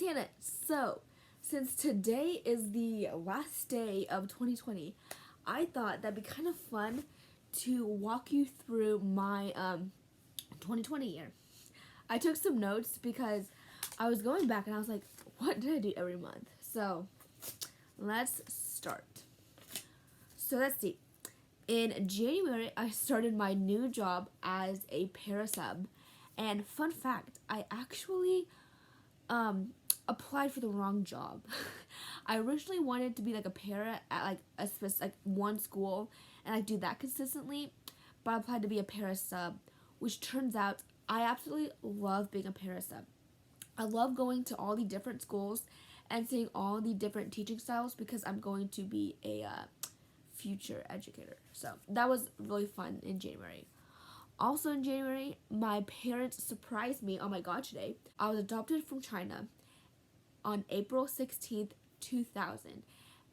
Hannah. So, since today is the last day of 2020, I thought that'd be kind of fun to walk you through my 2020 year. I took some notes because I was going back and I was like, what did I do every month? So, let's start. So, let's see. In January, I started my new job as a parasub. And fun fact, I actually applied for the wrong job. I originally wanted to be like a para at like a specific one school and I do that consistently, but I applied to be a para sub, which turns out I absolutely love being a para sub. I love going to all the different schools and seeing all the different teaching styles because I'm going to be a future educator. So that was really fun in January. Also in January, my parents surprised me on my God's Day. I was adopted from China on April 16th, 2000.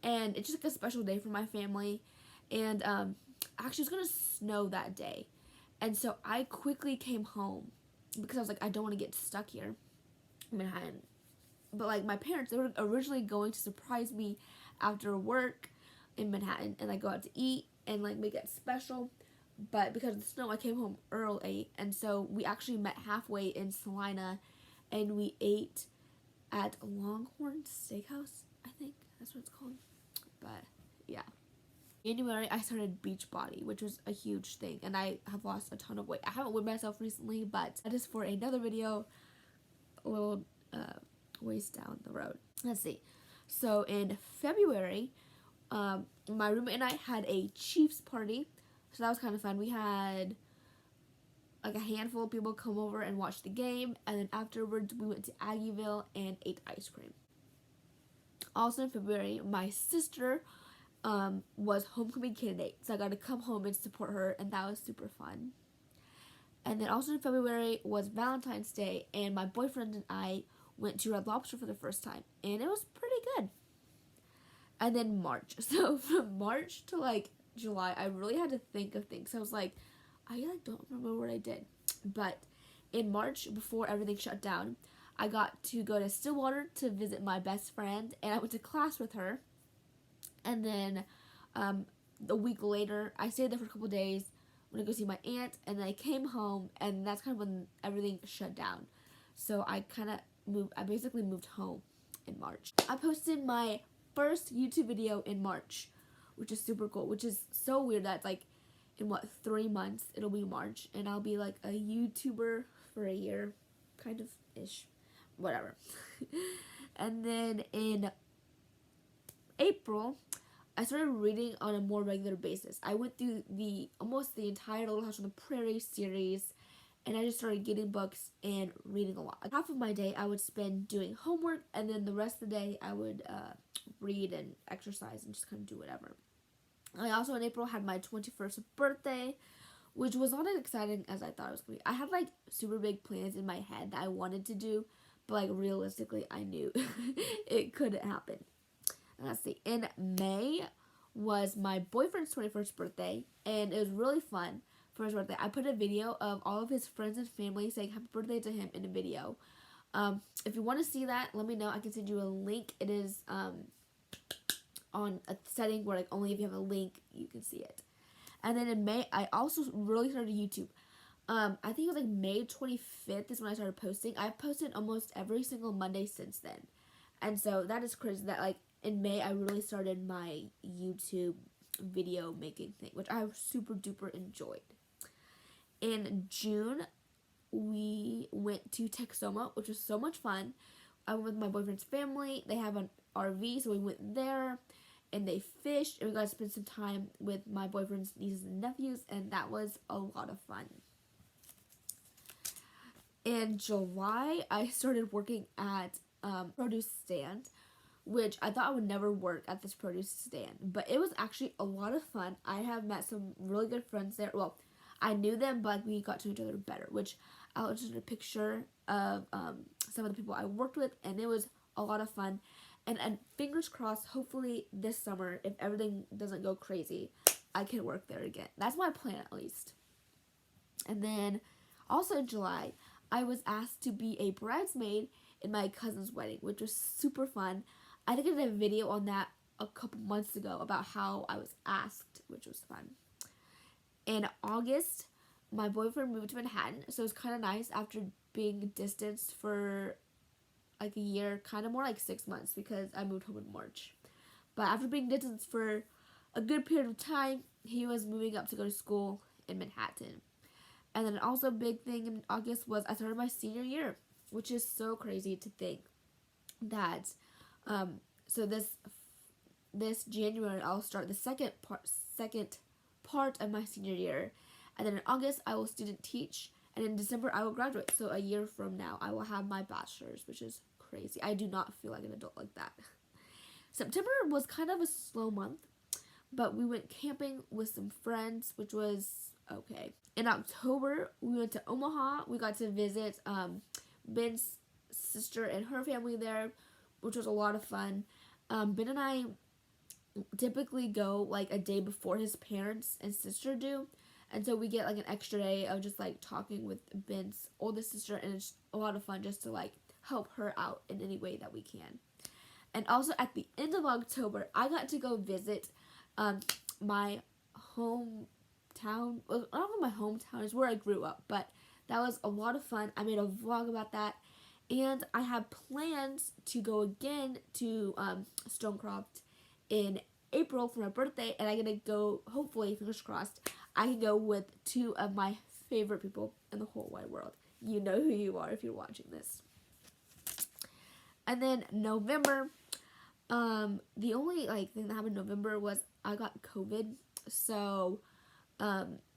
And it's just like a special day for my family. And actually, it's going to snow that day. And so I quickly came home because I was like, I don't want to get stuck here in Manhattan. But like my parents, they were originally going to surprise me after work in Manhattan and like go out to eat and like make it special. But because of the snow, I came home early, and so we actually met halfway in Salina, and we ate at Longhorn Steakhouse, I think that's what it's called. But yeah. January, I started Beachbody, which was a huge thing, and I have lost a ton of weight. I haven't weighed myself recently, but that is for another video a little ways down the road. Let's see. So in February, my roommate and I had a Chiefs party. So that was kind of fun. We had like a handful of people come over and watch the game, and then afterwards we went to Aggieville and ate ice cream. Also in February, my sister was homecoming candidate, so I got to come home and support her, and that was super fun. And then also in February was Valentine's Day, and my boyfriend and I went to Red Lobster for the first time, and it was pretty good. And then March. So from March to like July, I really had to think of things. I was like, I like don't remember what I did. But in March, before everything shut down, I got to go to Stillwater to visit my best friend, and I went to class with her. And then a week later, I stayed there for a couple days. Went to go see my aunt, and then I came home, and that's kind of when everything shut down. So I basically moved home in March. I posted my first YouTube video in March, which is super cool, which is so weird that like in 3 months it'll be March and I'll be like a YouTuber for a year, kind of ish, whatever. And then in April, I started reading on a more regular basis. I went through almost the entire Little House on the Prairie series, and I just started getting books and reading a lot. Half of my day I would spend doing homework, and then the rest of the day I would read and exercise and just kind of do whatever. I also in April had my 21st birthday, which was not as exciting as I thought it was going to be. I had like super big plans in my head that I wanted to do, but like realistically I knew it couldn't happen. And let's see, in May was my boyfriend's 21st birthday, and it was really fun for his birthday. I put a video of all of his friends and family saying happy birthday to him in a video. If you want to see that, let me know. I can send you a link. It is on a setting where like only if you have a link you can see it. And then in May, I also really started YouTube. I think it was like May 25th is when I started posting. I've posted almost every single Monday since then. And so that is crazy that like in May I really started my YouTube video making thing, which I super duper enjoyed. In June, we went to Texoma, which was so much fun. I went with my boyfriend's family. They have an RV, so we went there and they fished, and we got to spend some time with my boyfriend's nieces and nephews, and that was a lot of fun. In July, I started working at produce stand, which I thought I would never work at this produce stand, but it was actually a lot of fun. I have met some really good friends there. Well, I knew them, but we got to know each other better, which I'll insert a picture of some of the people I worked with, and it was a lot of fun. And fingers crossed, hopefully this summer, if everything doesn't go crazy, I can work there again. That's my plan, at least. And then also in July, I was asked to be a bridesmaid in my cousin's wedding, which was super fun. I think I did a video on that a couple months ago about how I was asked, which was fun. In August, my boyfriend moved to Manhattan, so it was kind of nice after being distanced for like a year, kind of more like 6 months because I moved home in March. But after being distanced for a good period of time, he was moving up to go to school in Manhattan. And then also a big thing in August was I started my senior year, which is so crazy to think that. So this January I'll start the second part of my senior year, and then in August I will student teach, and in December I will graduate. So a year from now I will have my bachelor's, which is crazy. I do not feel like an adult like that. September was kind of a slow month, but we went camping with some friends, which was okay. In October, we went to Omaha. We got to visit Ben's sister and her family there, which was a lot of fun. Ben and I typically go like a day before his parents and sister do, and so we get like an extra day of just like talking with Ben's oldest sister, and it's a lot of fun just to like help her out in any way that we can. And also at the end of October, I got to go visit my hometown. Well, not my hometown, is where I grew up, but that was a lot of fun. I made a vlog about that, and I have plans to go again to Stonecroft in April for my birthday, and I'm gonna go, hopefully, fingers crossed, I can go with 2 of my favorite people in the whole wide world. You know who you are if you're watching this. And then November, the only thing that happened in November was I got COVID, so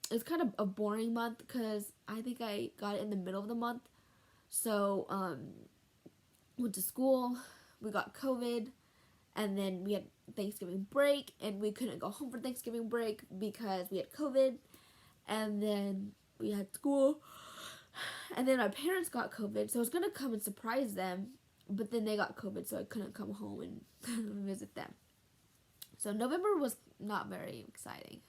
it's kind of a boring month because I think I got it in the middle of the month. So went to school, we got COVID, and then we had Thanksgiving break, and we couldn't go home for Thanksgiving break because we had COVID, and then we had school, and then my parents got COVID, so I was gonna come and surprise them, but then they got COVID, so I couldn't come home and visit them. So November was not very exciting.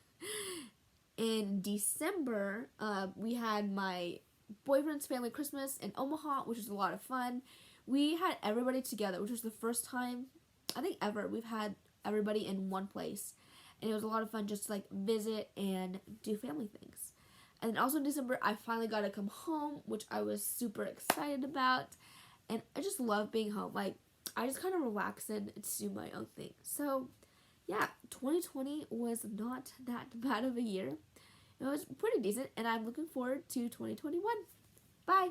In December, we had my boyfriend's family Christmas in Omaha, which was a lot of fun. We had everybody together, which was the first time, I think ever, we've had everybody in one place. And it was a lot of fun just to like visit and do family things. And then also in December, I finally got to come home, which I was super excited about. And I just love being home. Like, I just kind of relax and do my own thing. So, yeah, 2020 was not that bad of a year. It was pretty decent, and I'm looking forward to 2021. Bye!